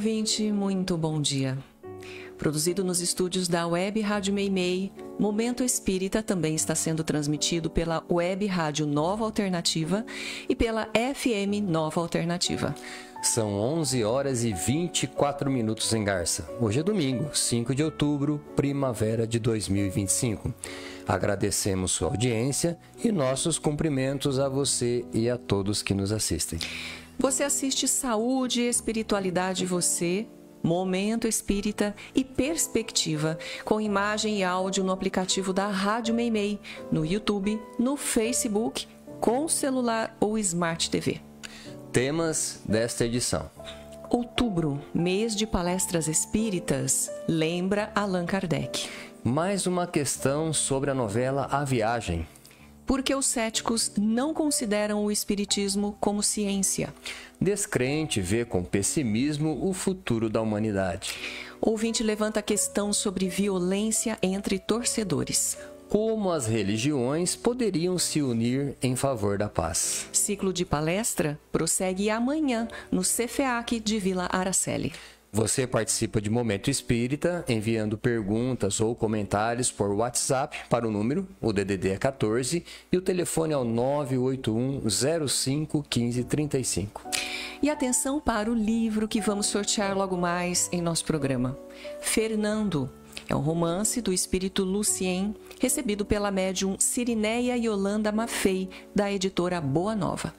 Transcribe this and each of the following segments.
ouvinte, muito bom dia. Produzido nos estúdios da Web Rádio Meimei, Momento Espírita também está sendo transmitido pela Web Rádio Nova Alternativa e pela FM Nova Alternativa. São 11 horas e 24 minutos em Garça. Hoje é domingo, 5 de outubro, primavera de 2025. Agradecemos sua audiência e nossos cumprimentos a você e a todos que nos assistem. Você assiste Saúde e Espiritualidade Você, Momento Espírita e Perspectiva, com imagem e áudio no aplicativo da Rádio Meimei, no YouTube, no Facebook, com celular ou Smart TV. Temas desta edição. Outubro, mês de palestras espíritas, lembra Allan Kardec. Mais uma questão sobre a novela A Viagem. Porque os céticos não consideram o espiritismo como ciência. Descrente vê com pessimismo o futuro da humanidade. Ouvinte levanta a questão sobre violência entre torcedores. Como as religiões poderiam se unir em favor da paz. Ciclo de palestra prossegue amanhã no CFEAC de Vila Araceli. Você participa de Momento Espírita enviando perguntas ou comentários por WhatsApp para o número, o DDD é 14 e o telefone é o 981 05 1535. E atenção para o livro que vamos sortear logo mais em nosso programa. Fernando é um romance do espírito Lucien, recebido pela médium Cirineia Yolanda Maffei, da editora Boa Nova.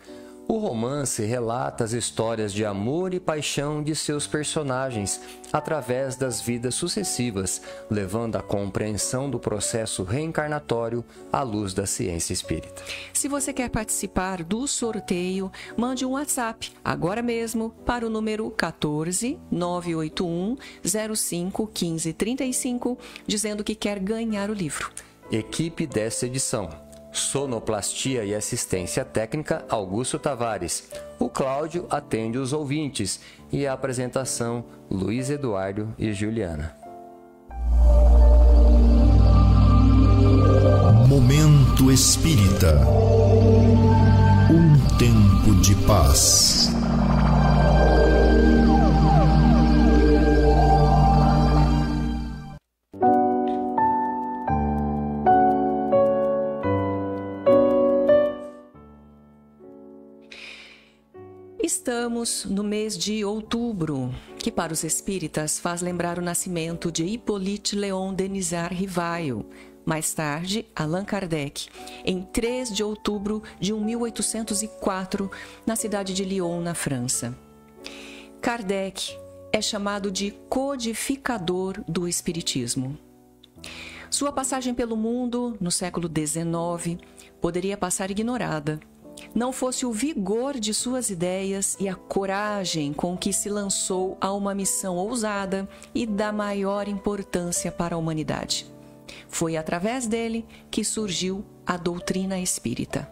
O romance relata as histórias de amor e paixão de seus personagens através das vidas sucessivas, levando à compreensão do processo reencarnatório à luz da ciência espírita. Se você quer participar do sorteio, mande um WhatsApp agora mesmo para o número 14 981 05 1535, dizendo que quer ganhar o livro. Equipe desta edição: Sonoplastia e assistência técnica, Augusto Tavares. O Cláudio atende os ouvintes e a apresentação, Luiz Eduardo e Juliana. Momento Espírita. Um tempo de paz. Estamos no mês de outubro, que para os espíritas faz lembrar o nascimento de Hippolyte Léon Denisard Rivail, mais tarde Allan Kardec, em 3 de outubro de 1804, na cidade de Lyon, na França. Kardec é chamado de codificador do espiritismo. Sua passagem pelo mundo, no século XIX, poderia passar ignorada. Não fosse o vigor de suas ideias e a coragem com que se lançou a uma missão ousada e da maior importância para a humanidade. Foi através dele que surgiu a doutrina espírita.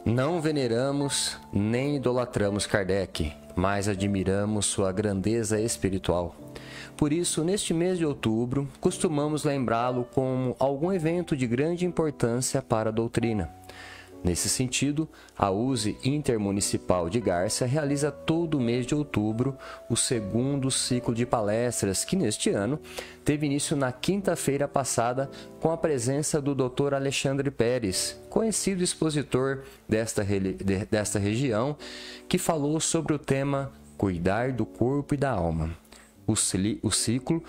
Não veneramos nem idolatramos Kardec, mas admiramos sua grandeza espiritual. Por isso, neste mês de outubro, costumamos lembrá-lo como algum evento de grande importância para a doutrina. Nesse sentido, a USE Intermunicipal de Garça realiza todo o mês de outubro o segundo ciclo de palestras que, neste ano, teve início na quinta-feira passada com a presença do Dr. Alexandre Pérez, conhecido expositor desta região, que falou sobre o tema Cuidar do Corpo e da Alma. O ciclo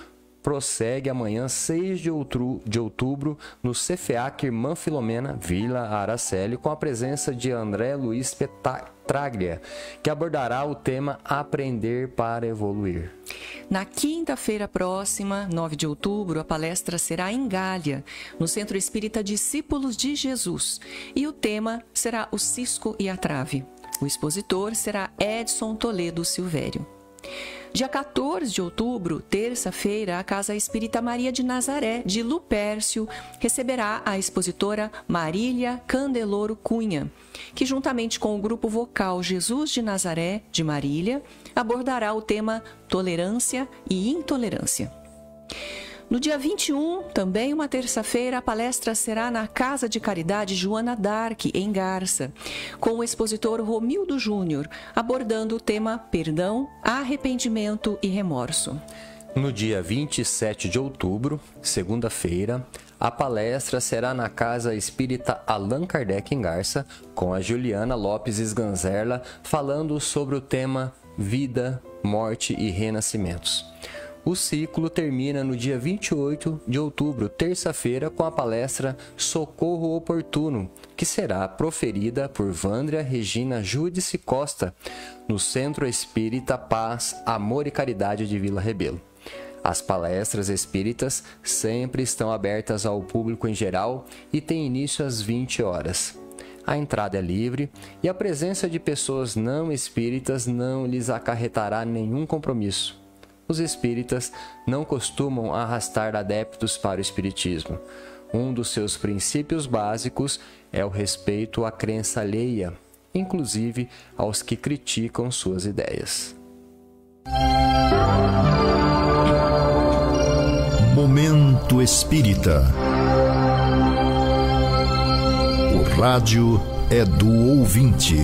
prossegue amanhã, 6 de outubro, no CFEAC Irmã Filomena, Vila Araceli, com a presença de André Luiz Petraglia, que abordará o tema Aprender para Evoluir. Na quinta-feira próxima, 9 de outubro, a palestra será em Gália, no Centro Espírita Discípulos de Jesus, e o tema será o cisco e a trave. O expositor será Edson Toledo Silvério. Dia 14 de outubro, terça-feira, a Casa Espírita Maria de Nazaré, de Lupércio, receberá a expositora Marília Candeloro Cunha, que juntamente com o grupo vocal Jesus de Nazaré, de Marília, abordará o tema Tolerância e Intolerância. No dia 21, também uma terça-feira, a palestra será na Casa de Caridade Joana d'Arc, em Garça, com o expositor Romildo Júnior, abordando o tema Perdão, Arrependimento e Remorso. No dia 27 de outubro, segunda-feira, a palestra será na Casa Espírita Allan Kardec, em Garça, com a Juliana Lopes Sganzerla, falando sobre o tema Vida, Morte e Renascimentos. O ciclo termina no dia 28 de outubro, terça-feira, com a palestra Socorro Oportuno, que será proferida por Vândria Regina Júdice Costa, no Centro Espírita Paz, Amor e Caridade de Vila Rebelo. As palestras espíritas sempre estão abertas ao público em geral e têm início às 20 horas. A entrada é livre e a presença de pessoas não espíritas não lhes acarretará nenhum compromisso. Os espíritas não costumam arrastar adeptos para o espiritismo. Um dos seus princípios básicos é o respeito à crença alheia, inclusive aos que criticam suas ideias. Momento Espírita. O rádio é do ouvinte.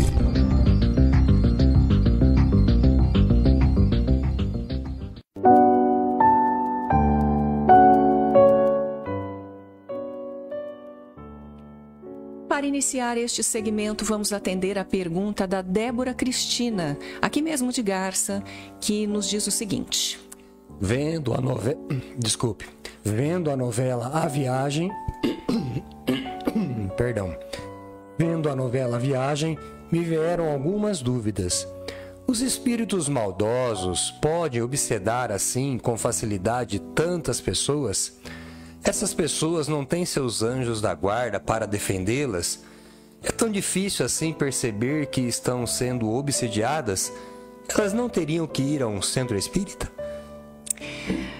Para iniciar este segmento, vamos atender a pergunta da Débora Cristina, aqui mesmo de Garça, que nos diz o seguinte. Vendo a novela A Viagem, me vieram algumas dúvidas. Os espíritos maldosos podem obsedar assim com facilidade tantas pessoas? Essas pessoas não têm seus anjos da guarda para defendê-las? É tão difícil assim perceber que estão sendo obsediadas? Elas não teriam que ir a um centro espírita?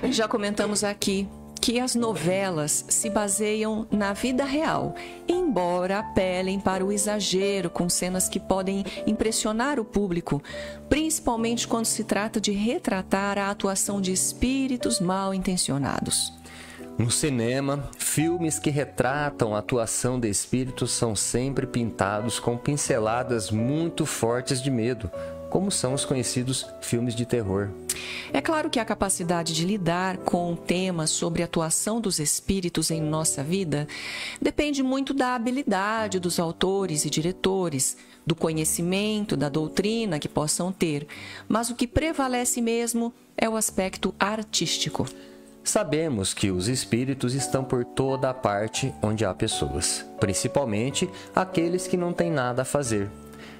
Já comentamos aqui que as novelas se baseiam na vida real, embora apelem para o exagero com cenas que podem impressionar o público, principalmente quando se trata de retratar a atuação de espíritos mal intencionados. No cinema, filmes que retratam a atuação de espíritos são sempre pintados com pinceladas muito fortes de medo, como são os conhecidos filmes de terror. É claro que a capacidade de lidar com temas sobre a atuação dos espíritos em nossa vida depende muito da habilidade dos autores e diretores, do conhecimento, da doutrina que possam ter, mas o que prevalece mesmo é o aspecto artístico. Sabemos que os espíritos estão por toda a parte onde há pessoas, principalmente aqueles que não têm nada a fazer.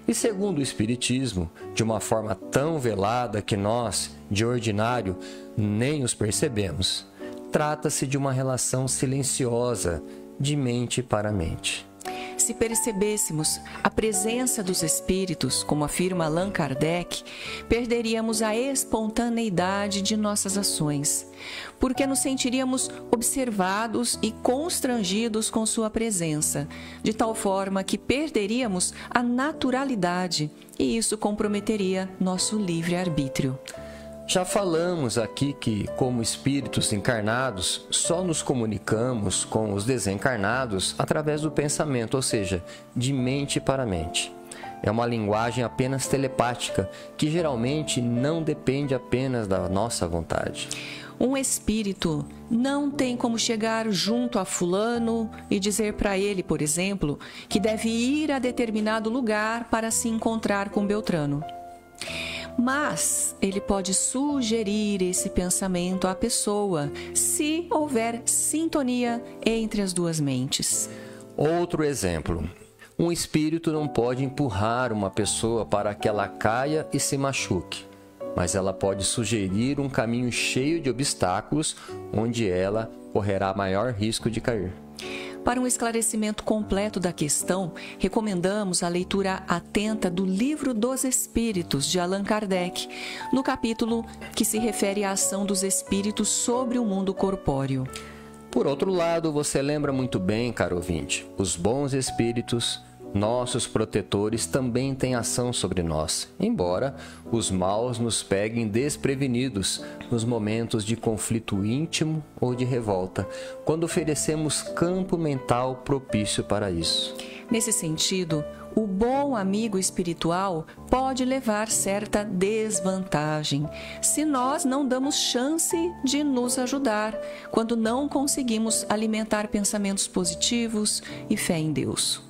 E segundo o Espiritismo, de uma forma tão velada que nós, de ordinário, nem os percebemos, trata-se de uma relação silenciosa, de mente para mente. Se percebêssemos a presença dos espíritos, como afirma Allan Kardec, perderíamos a espontaneidade de nossas ações, porque nos sentiríamos observados e constrangidos com sua presença, de tal forma que perderíamos a naturalidade e isso comprometeria nosso livre-arbítrio. Já falamos aqui que, como espíritos encarnados, só nos comunicamos com os desencarnados através do pensamento, ou seja, de mente para mente. É uma linguagem apenas telepática, que geralmente não depende apenas da nossa vontade. Um espírito não tem como chegar junto a fulano e dizer para ele, por exemplo, que deve ir a determinado lugar para se encontrar com Beltrano. Mas ele pode sugerir esse pensamento à pessoa, se houver sintonia entre as duas mentes. Outro exemplo. Um espírito não pode empurrar uma pessoa para que ela caia e se machuque, mas ela pode sugerir um caminho cheio de obstáculos, onde ela correrá maior risco de cair. Para um esclarecimento completo da questão, recomendamos a leitura atenta do Livro dos Espíritos, de Allan Kardec, no capítulo que se refere à ação dos espíritos sobre o mundo corpóreo. Por outro lado, você lembra muito bem, caro ouvinte, os bons espíritos, nossos protetores também têm ação sobre nós, embora os maus nos peguem desprevenidos nos momentos de conflito íntimo ou de revolta, quando oferecemos campo mental propício para isso. Nesse sentido, o bom amigo espiritual pode levar certa desvantagem se nós não damos chance de nos ajudar, quando não conseguimos alimentar pensamentos positivos e fé em Deus.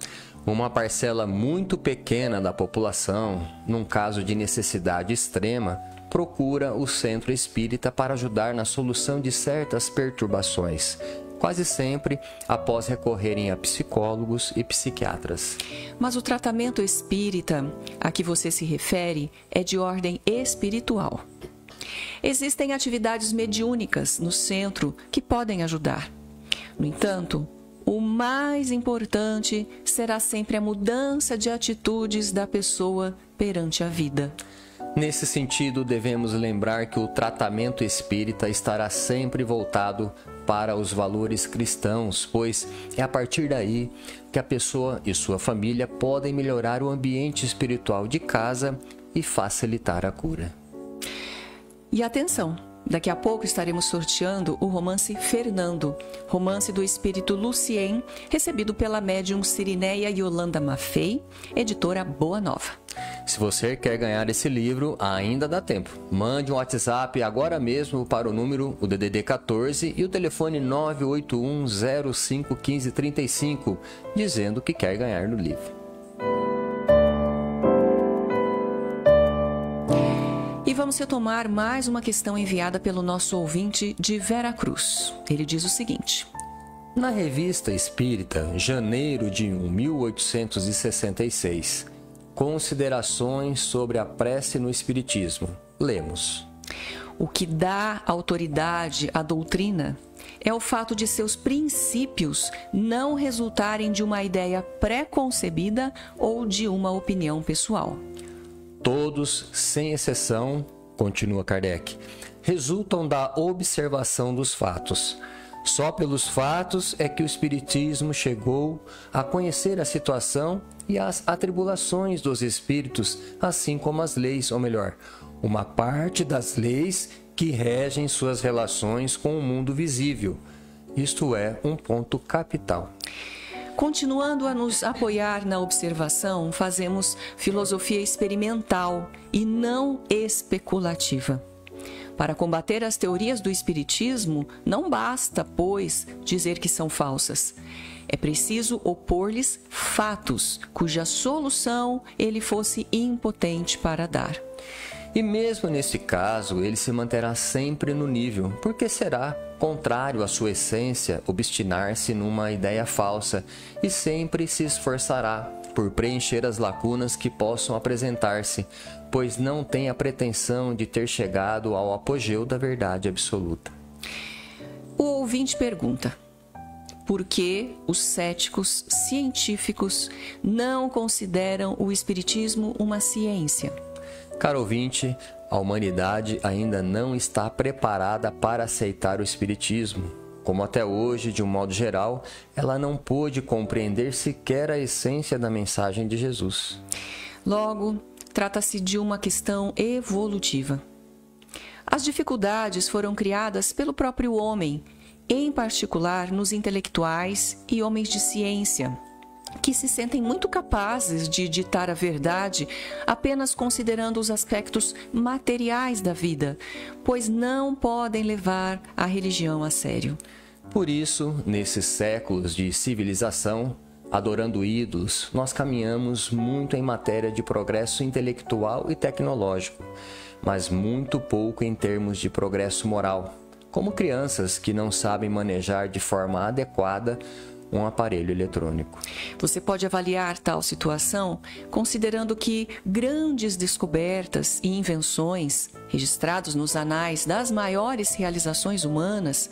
Uma parcela muito pequena da população, num caso de necessidade extrema, procura o centro espírita para ajudar na solução de certas perturbações, quase sempre após recorrerem a psicólogos e psiquiatras. Mas o tratamento espírita a que você se refere é de ordem espiritual. Existem atividades mediúnicas no centro que podem ajudar. No entanto, o mais importante será sempre a mudança de atitudes da pessoa perante a vida. Nesse sentido, devemos lembrar que o tratamento espírita estará sempre voltado para os valores cristãos, pois é a partir daí que a pessoa e sua família podem melhorar o ambiente espiritual de casa e facilitar a cura. E atenção! Daqui a pouco estaremos sorteando o romance Fernando, romance do espírito Lucien, recebido pela médium Cirineia Yolanda Maffei, editora Boa Nova. Se você quer ganhar esse livro, ainda dá tempo. Mande um WhatsApp agora mesmo para o número, o DDD 14 e o telefone 981051535, dizendo que quer ganhar no livro. E vamos retomar mais uma questão enviada pelo nosso ouvinte de Veracruz. Ele diz o seguinte: na Revista Espírita, janeiro de 1866, Considerações sobre a prece no Espiritismo, lemos: o que dá autoridade à doutrina é o fato de seus princípios não resultarem de uma ideia pré-concebida ou de uma opinião pessoal. Todos, sem exceção, continua Kardec, resultam da observação dos fatos. Só pelos fatos é que o Espiritismo chegou a conhecer a situação e as atribulações dos espíritos, assim como as leis, ou melhor, uma parte das leis que regem suas relações com o mundo visível. Isto é um ponto capital. Continuando a nos apoiar na observação, fazemos filosofia experimental e não especulativa. Para combater as teorias do Espiritismo, não basta, pois, dizer que são falsas. É preciso opor-lhes fatos, cuja solução ele fosse impotente para dar. E mesmo nesse caso, ele se manterá sempre no nível, porque será contrário à sua essência obstinar-se numa ideia falsa e sempre se esforçará por preencher as lacunas que possam apresentar-se, pois não tem a pretensão de ter chegado ao apogeu da verdade absoluta. O ouvinte pergunta: por que os céticos científicos não consideram o Espiritismo uma ciência? Caro ouvinte, a humanidade ainda não está preparada para aceitar o Espiritismo. Como até hoje, de um modo geral, ela não pôde compreender sequer a essência da mensagem de Jesus. Logo, trata-se de uma questão evolutiva. As dificuldades foram criadas pelo próprio homem, em particular nos intelectuais e homens de ciência, que se sentem muito capazes de ditar a verdade apenas considerando os aspectos materiais da vida, pois não podem levar a religião a sério. Por isso, nesses séculos de civilização, adorando ídolos, nós caminhamos muito em matéria de progresso intelectual e tecnológico, mas muito pouco em termos de progresso moral, como crianças que não sabem manejar de forma adequada um aparelho eletrônico. Você pode avaliar tal situação considerando que grandes descobertas e invenções registrados nos anais das maiores realizações humanas,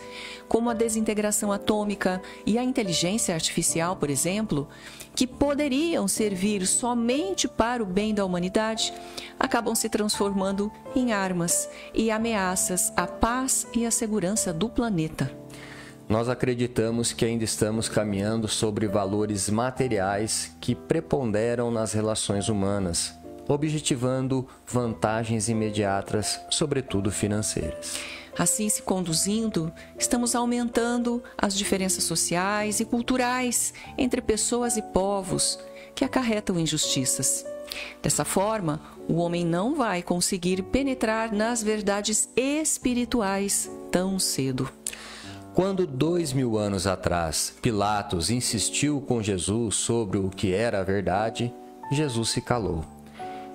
como a desintegração atômica e a inteligência artificial, por exemplo, que poderiam servir somente para o bem da humanidade, acabam se transformando em armas e ameaças à paz e à segurança do planeta. Nós acreditamos que ainda estamos caminhando sobre valores materiais que preponderam nas relações humanas, objetivando vantagens imediatas, sobretudo financeiras. Assim, se conduzindo, estamos aumentando as diferenças sociais e culturais entre pessoas e povos que acarretam injustiças. Dessa forma, o homem não vai conseguir penetrar nas verdades espirituais tão cedo. Quando 2000 anos atrás Pilatos insistiu com Jesus sobre o que era a verdade, Jesus se calou.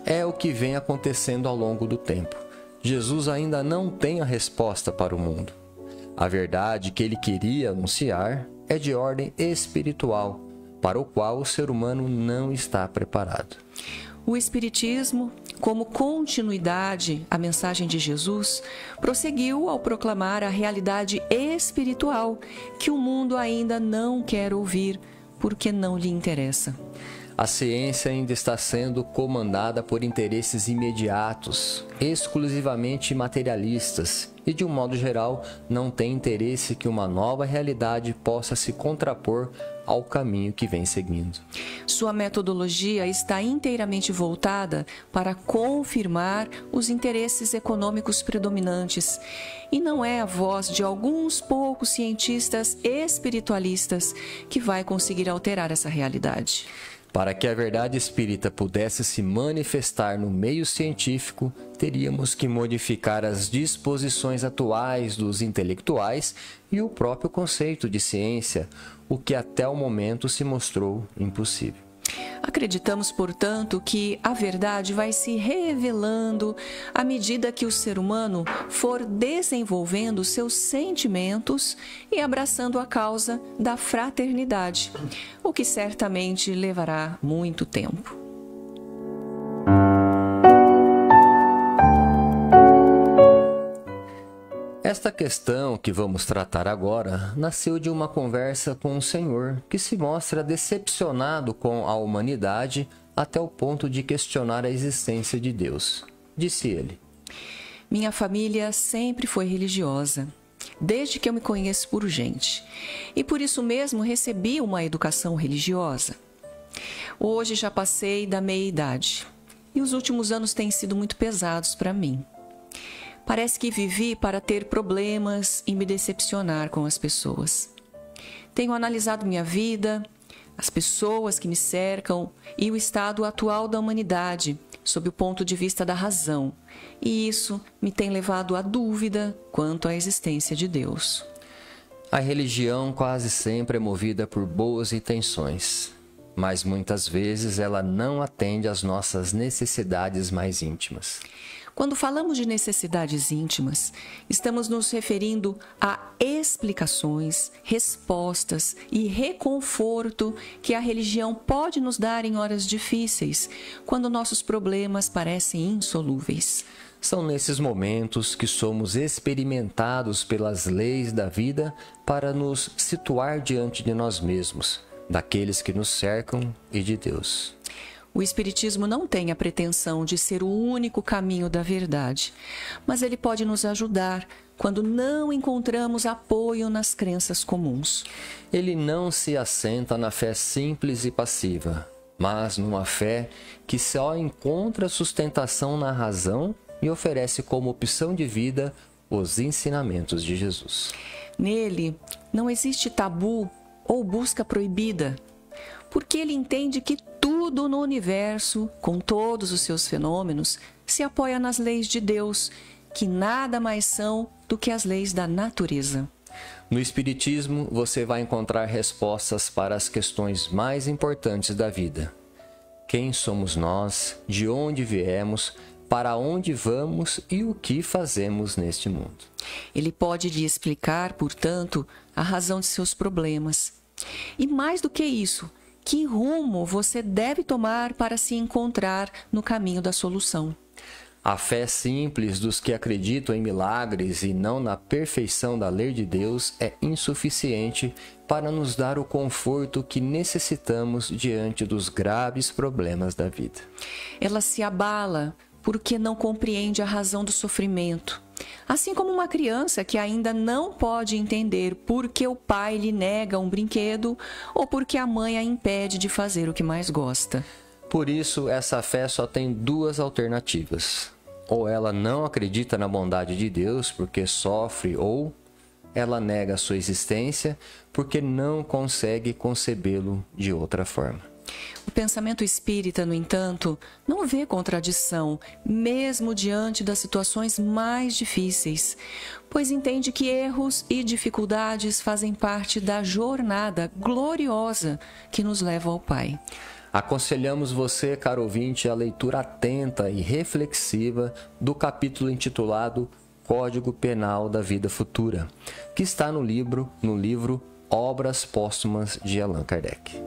É o que vem acontecendo ao longo do tempo. Jesus ainda não tem a resposta para o mundo. A verdade que ele queria anunciar é de ordem espiritual, para o qual o ser humano não está preparado. O Espiritismo, como continuidade à mensagem de Jesus, prosseguiu ao proclamar a realidade espiritual que o mundo ainda não quer ouvir porque não lhe interessa. A ciência ainda está sendo comandada por interesses imediatos, exclusivamente materialistas, e de um modo geral não tem interesse que uma nova realidade possa se contrapor ao caminho que vem seguindo. Sua metodologia está inteiramente voltada para confirmar os interesses econômicos predominantes, e não é a voz de alguns poucos cientistas espiritualistas que vai conseguir alterar essa realidade. Para que a verdade espírita pudesse se manifestar no meio científico, teríamos que modificar as disposições atuais dos intelectuais e o próprio conceito de ciência, o que até o momento se mostrou impossível. Acreditamos, portanto, que a verdade vai se revelando à medida que o ser humano for desenvolvendo seus sentimentos e abraçando a causa da fraternidade, o que certamente levará muito tempo. Esta questão que vamos tratar agora nasceu de uma conversa com um senhor que se mostra decepcionado com a humanidade até o ponto de questionar a existência de Deus. Disse ele: Minha família sempre foi religiosa, desde que eu me conheço por gente, e por isso mesmo recebi uma educação religiosa. Hoje já passei da meia-idade e os últimos anos têm sido muito pesados para mim. Parece que vivi para ter problemas e me decepcionar com as pessoas. Tenho analisado minha vida, as pessoas que me cercam e o estado atual da humanidade sob o ponto de vista da razão, e isso me tem levado à dúvida quanto à existência de Deus. A religião quase sempre é movida por boas intenções, mas muitas vezes ela não atende às nossas necessidades mais íntimas. Quando falamos de necessidades íntimas, estamos nos referindo a explicações, respostas e reconforto que a religião pode nos dar em horas difíceis, quando nossos problemas parecem insolúveis. São nesses momentos que somos experimentados pelas leis da vida para nos situar diante de nós mesmos, daqueles que nos cercam e de Deus. O Espiritismo não tem a pretensão de ser o único caminho da verdade, mas ele pode nos ajudar quando não encontramos apoio nas crenças comuns. Ele não se assenta na fé simples e passiva, mas numa fé que só encontra sustentação na razão e oferece como opção de vida os ensinamentos de Jesus. Nele não existe tabu ou busca proibida, porque ele entende que tudo no universo, com todos os seus fenômenos, se apoia nas leis de Deus, que nada mais são do que as leis da natureza. No Espiritismo, você vai encontrar respostas para as questões mais importantes da vida. Quem somos nós? De onde viemos? Para onde vamos e o que fazemos neste mundo? Ele pode lhe explicar, portanto, a razão de seus problemas. E mais do que isso, que rumo você deve tomar para se encontrar no caminho da solução. A fé simples dos que acreditam em milagres e não na perfeição da lei de Deus é insuficiente para nos dar o conforto que necessitamos diante dos graves problemas da vida. Ela se abala porque não compreende a razão do sofrimento, Assim como uma criança que ainda não pode entender por que o pai lhe nega um brinquedo ou porque a mãe a impede de fazer o que mais gosta. Por isso, essa fé só tem duas alternativas. Ou ela não acredita na bondade de Deus porque sofre, ou ela nega a sua existência porque não consegue concebê-lo de outra forma. O pensamento espírita, no entanto, não vê contradição, mesmo diante das situações mais difíceis, pois entende que erros e dificuldades fazem parte da jornada gloriosa que nos leva ao Pai. Aconselhamos você, caro ouvinte, a leitura atenta e reflexiva do capítulo intitulado Código Penal da Vida Futura, que está no livro Obras Póstumas de Allan Kardec.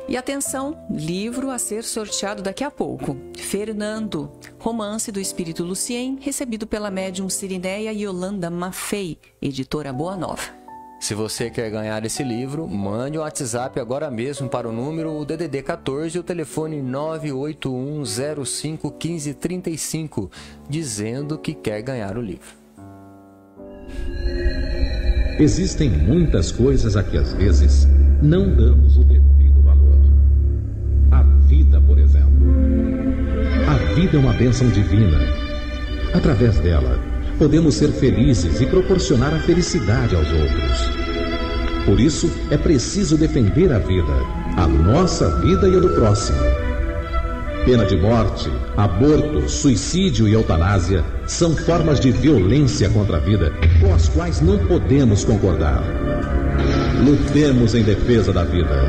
E atenção, livro a ser sorteado daqui a pouco. Fernando, Romance do Espírito Lucien, recebido pela médium Cirineia Yolanda Maffei, editora Boa Nova. Se você quer ganhar esse livro, mande um WhatsApp agora mesmo para o número DDD 14 e o telefone 981051535, dizendo que quer ganhar o livro. Existem muitas coisas a que às vezes não damos o devido valor. A vida, por exemplo. A vida é uma bênção divina. Através dela, podemos ser felizes e proporcionar a felicidade aos outros. Por isso, é preciso defender a vida, a nossa vida e a do próximo. Pena de morte, aborto, suicídio e eutanásia são formas de violência contra a vida com as quais não podemos concordar. Lutemos em defesa da vida.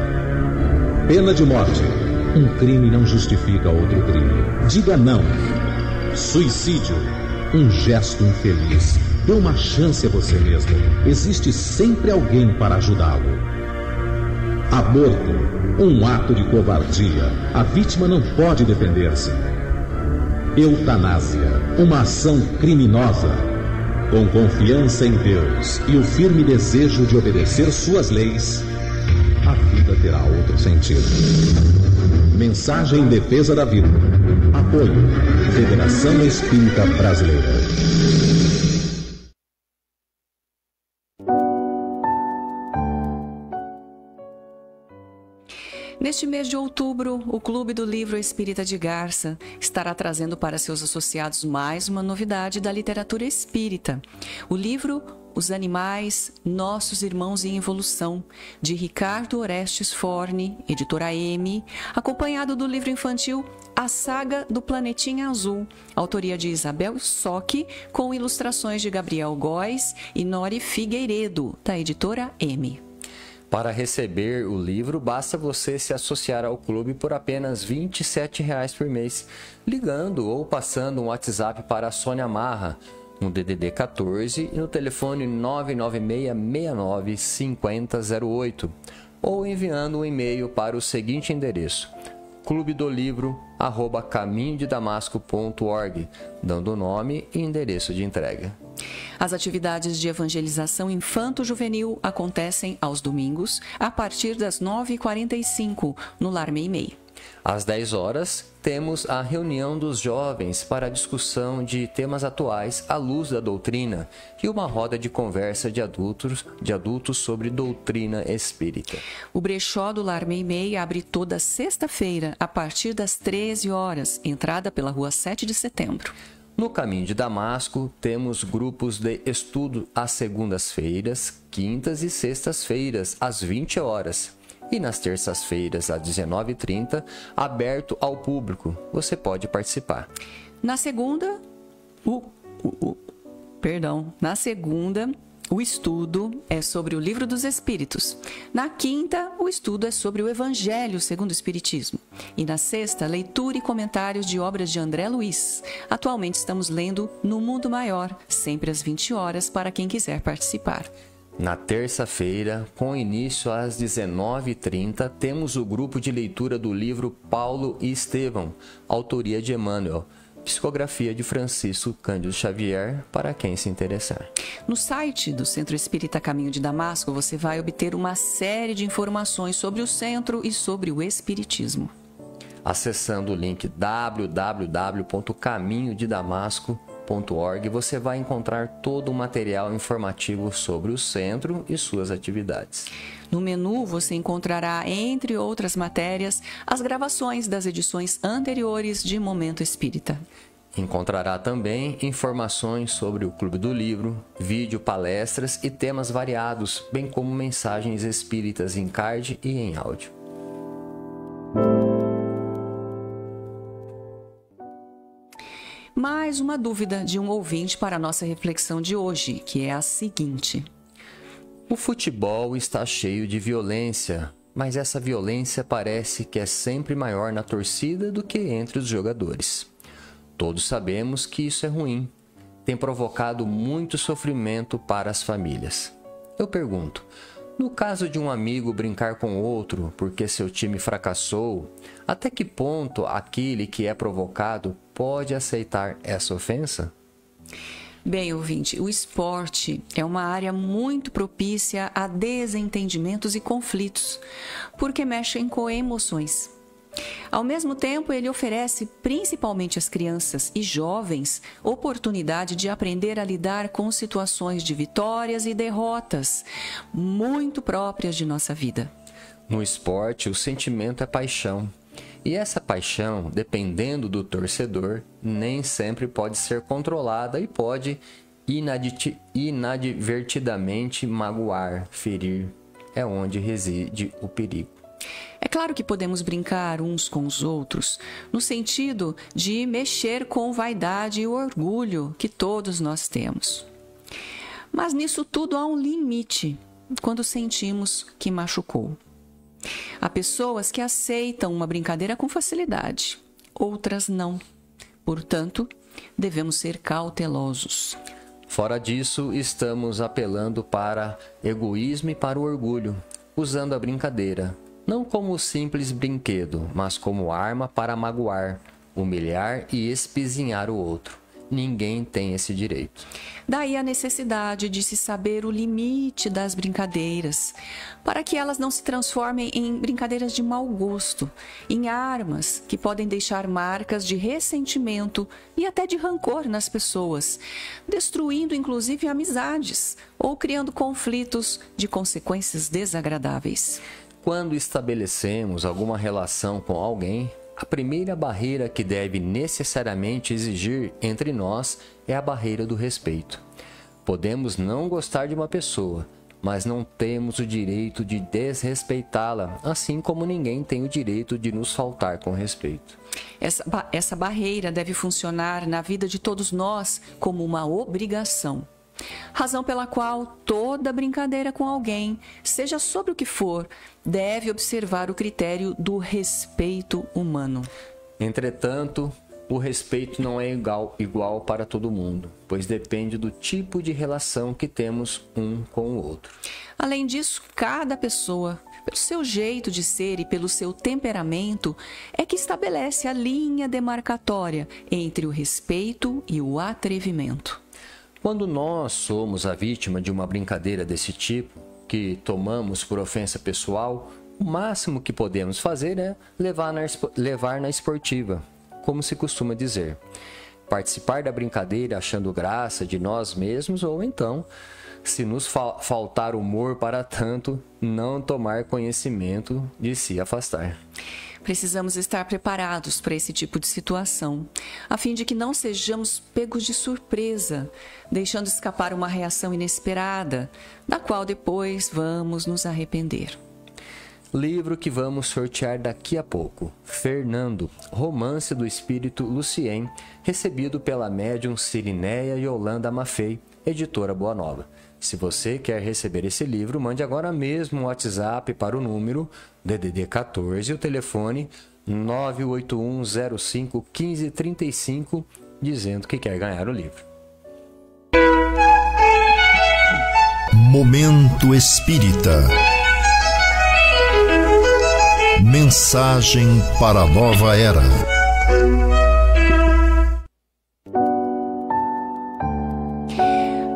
Pena de morte. Um crime não justifica outro crime. Diga não. Suicídio. Um gesto infeliz. Dê uma chance a você mesmo. Existe sempre alguém para ajudá-lo. Aborto. Um ato de covardia. A vítima não pode defender-se. Eutanásia. Uma ação criminosa. Com confiança em Deus e o firme desejo de obedecer suas leis, a vida terá outro sentido. Mensagem em defesa da vida. Apoio. Federação Espírita Brasileira. Neste mês de outubro, o Clube do Livro Espírita de Garça estará trazendo para seus associados mais uma novidade da literatura espírita. O livro Os Animais, Nossos Irmãos em Evolução, de Ricardo Orestes Forne, editora M, acompanhado do livro infantil A Saga do Planetinha Azul, autoria de Isabel Socchi, com ilustrações de Gabriel Góes e Nori Figueiredo, da editora M. Para receber o livro, basta você se associar ao clube por apenas R$ 27,00 por mês, ligando ou passando um WhatsApp para a Sônia Marra, no DDD 14 e no telefone 996695008, ou enviando um e-mail para o seguinte endereço: clubedolivro@caminhodedamasco.org, dando o nome e endereço de entrega. As atividades de evangelização infanto-juvenil acontecem aos domingos, a partir das 9h45, no Lar Meimei. Às 10 horas, temos a reunião dos jovens para a discussão de temas atuais à luz da doutrina e uma roda de conversa de adultos sobre doutrina espírita. O brechó do Lar Meimei abre toda sexta-feira, a partir das 13 horas, entrada pela rua 7 de setembro. No Caminho de Damasco, temos grupos de estudo às segundas-feiras, quintas e sextas-feiras, às 20 horas. E nas terças-feiras, às 19h30, aberto ao público. Você pode participar. Na segunda, o estudo é sobre o Livro dos Espíritos. Na quinta, o estudo é sobre o Evangelho segundo o Espiritismo. E na sexta, leitura e comentários de obras de André Luiz. Atualmente estamos lendo No Mundo Maior, sempre às 20 horas, para quem quiser participar. Na terça-feira, com início às 19h30, temos o grupo de leitura do livro Paulo e Estevão, autoria de Emmanuel, psicografia de Francisco Cândido Xavier, para quem se interessar. No site do Centro Espírita Caminho de Damasco, você vai obter uma série de informações sobre o centro e sobre o Espiritismo. Acessando o link www.caminhodedamasco.org, você vai encontrar todo o material informativo sobre o centro e suas atividades. No menu, você encontrará, entre outras matérias, as gravações das edições anteriores de Momento Espírita. Encontrará também informações sobre o Clube do Livro, vídeo, palestras e temas variados, bem como mensagens espíritas em card e em áudio. Mais uma dúvida de um ouvinte para a nossa reflexão de hoje, que é a seguinte: o futebol está cheio de violência, mas essa violência parece que é sempre maior na torcida do que entre os jogadores. Todos sabemos que isso é ruim, tem provocado muito sofrimento para as famílias. Eu pergunto, no caso de um amigo brincar com outro porque seu time fracassou, até que ponto aquele que é provocado pode aceitar essa ofensa? Bem, ouvinte, o esporte é uma área muito propícia a desentendimentos e conflitos, porque mexem com emoções. Ao mesmo tempo, ele oferece, principalmente às crianças e jovens, oportunidade de aprender a lidar com situações de vitórias e derrotas, muito próprias de nossa vida. No esporte, o sentimento é paixão. E essa paixão, dependendo do torcedor, nem sempre pode ser controlada e pode inadvertidamente magoar, ferir. É onde reside o perigo. É claro que podemos brincar uns com os outros, no sentido de mexer com vaidade e orgulho que todos nós temos. Mas nisso tudo há um limite, quando sentimos que machucou. Há pessoas que aceitam uma brincadeira com facilidade, outras não. Portanto, devemos ser cautelosos. Fora disso, estamos apelando para egoísmo e para o orgulho, usando a brincadeira, não como simples brinquedo, mas como arma para magoar, humilhar e espizinhar o outro. Ninguém tem esse direito. Daí a necessidade de se saber o limite das brincadeiras, para que elas não se transformem em brincadeiras de mau gosto, em armas que podem deixar marcas de ressentimento e até de rancor nas pessoas, destruindo inclusive amizades ou criando conflitos de consequências desagradáveis. Quando estabelecemos alguma relação com alguém, a primeira barreira que deve necessariamente existir entre nós é a barreira do respeito. Podemos não gostar de uma pessoa, mas não temos o direito de desrespeitá-la, assim como ninguém tem o direito de nos faltar com respeito. Essa barreira deve funcionar na vida de todos nós como uma obrigação. Razão pela qual toda brincadeira com alguém, seja sobre o que for, deve observar o critério do respeito humano. Entretanto, o respeito não é igual para todo mundo, pois depende do tipo de relação que temos um com o outro. Além disso, cada pessoa, pelo seu jeito de ser e pelo seu temperamento, é que estabelece a linha demarcatória entre o respeito e o atrevimento. Quando nós somos a vítima de uma brincadeira desse tipo, que tomamos por ofensa pessoal, o máximo que podemos fazer é levar na esportiva, como se costuma dizer. Participar da brincadeira achando graça de nós mesmos ou então, se nos faltar humor para tanto, não tomar conhecimento de se afastar. Precisamos estar preparados para esse tipo de situação, a fim de que não sejamos pegos de surpresa, deixando escapar uma reação inesperada, da qual depois vamos nos arrepender. Livro que vamos sortear daqui a pouco. Fernando, romance do espírito Lucien, recebido pela médium Cirineia Yolanda Maffei, editora Boa Nova. Se você quer receber esse livro, mande agora mesmo um WhatsApp para o número DDD 14 e o telefone 981051535, dizendo que quer ganhar o livro. Momento Espírita. Mensagem para a nova era.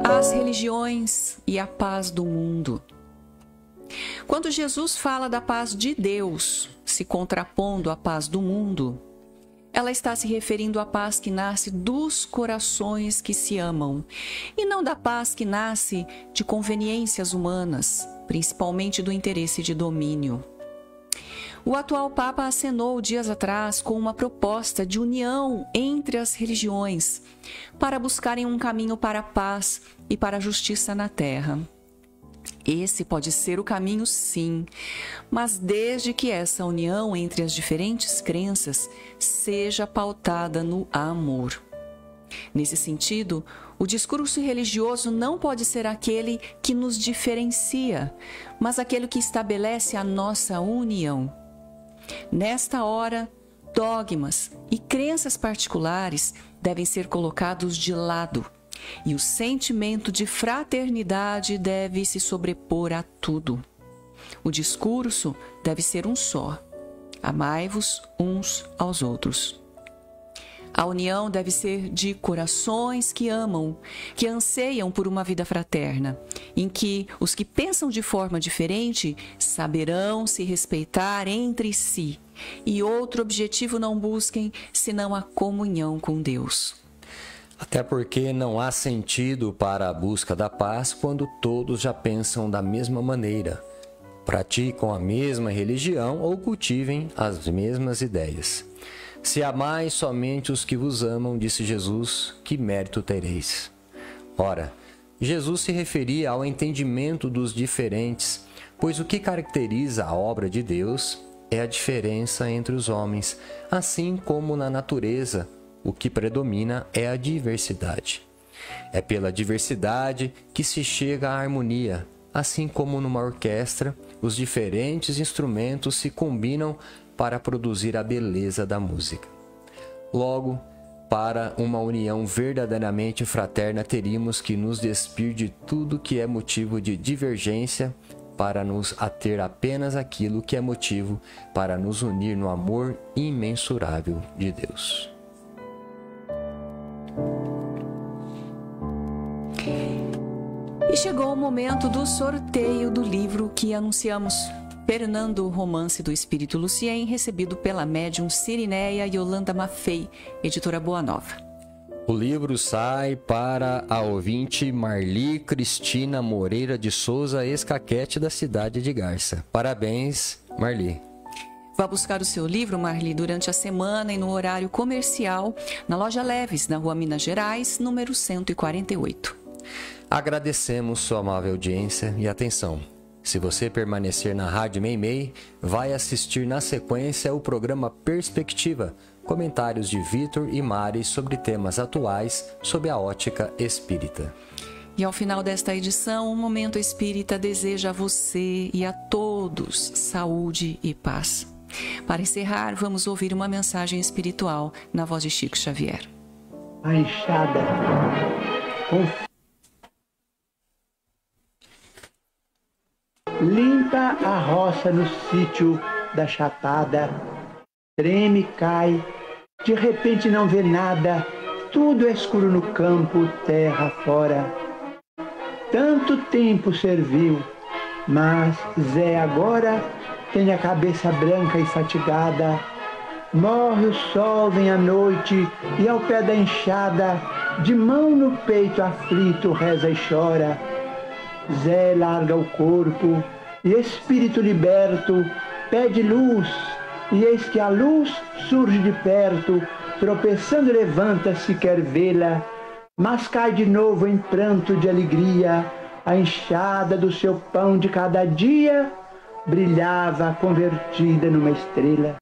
As religiões e a paz do mundo. Quando Jesus fala da paz de Deus, se contrapondo à paz do mundo, ela está se referindo à paz que nasce dos corações que se amam, e não da paz que nasce de conveniências humanas, principalmente do interesse de domínio. O atual Papa acenou dias atrás com uma proposta de união entre as religiões para buscarem um caminho para a paz e para a justiça na Terra. Esse pode ser o caminho, sim, mas desde que essa união entre as diferentes crenças seja pautada no amor. Nesse sentido, o discurso religioso não pode ser aquele que nos diferencia, mas aquele que estabelece a nossa união. Nesta hora, dogmas e crenças particulares devem ser colocados de lado, e o sentimento de fraternidade deve se sobrepor a tudo. O discurso deve ser um só: amai-vos uns aos outros. A união deve ser de corações que amam, que anseiam por uma vida fraterna, em que os que pensam de forma diferente saberão se respeitar entre si e outro objetivo não busquem senão a comunhão com Deus. Até porque não há sentido para a busca da paz quando todos já pensam da mesma maneira, praticam a mesma religião ou cultivem as mesmas ideias. Se amais somente os que vos amam, disse Jesus, que mérito tereis? Ora, Jesus se referia ao entendimento dos diferentes, pois o que caracteriza a obra de Deus é a diferença entre os homens, assim como na natureza, o que predomina é a diversidade. É pela diversidade que se chega à harmonia, assim como numa orquestra, os diferentes instrumentos se combinam para produzir a beleza da música. Logo, para uma união verdadeiramente fraterna, teríamos que nos despir de tudo que é motivo de divergência para nos ater apenas àquilo que é motivo para nos unir no amor imensurável de Deus. E chegou o momento do sorteio do livro que anunciamos. Fernando, Romance do Espírito Lucien, recebido pela médium Cirineia Yolanda Maffei, editora Boa Nova. O livro sai para a ouvinte Marli Cristina Moreira de Souza Escaquete, da cidade de Garça. Parabéns, Marli. Vá buscar o seu livro, Marli, durante a semana e no horário comercial, na Loja Leves, na Rua Minas Gerais, número 148. Agradecemos sua amável audiência e atenção. Se você permanecer na Rádio Meimei, vai assistir na sequência o programa Perspectiva, comentários de Vitor e Mari sobre temas atuais sob a ótica espírita. E ao final desta edição, o Momento Espírita deseja a você e a todos saúde e paz. Para encerrar, vamos ouvir uma mensagem espiritual na voz de Chico Xavier. A enxada limpa a roça no sítio da chapada, treme, cai, de repente não vê nada, tudo é escuro no campo, terra fora. Tanto tempo serviu, mas Zé agora tem a cabeça branca e fatigada. Morre o sol, vem a noite, e ao pé da enxada, de mão no peito aflito, reza e chora. Zé larga o corpo, e espírito liberto pede luz, e eis que a luz surge de perto, tropeçando levanta-se, quer vê-la, mas cai de novo em pranto de alegria. A enxada do seu pão de cada dia brilhava convertida numa estrela.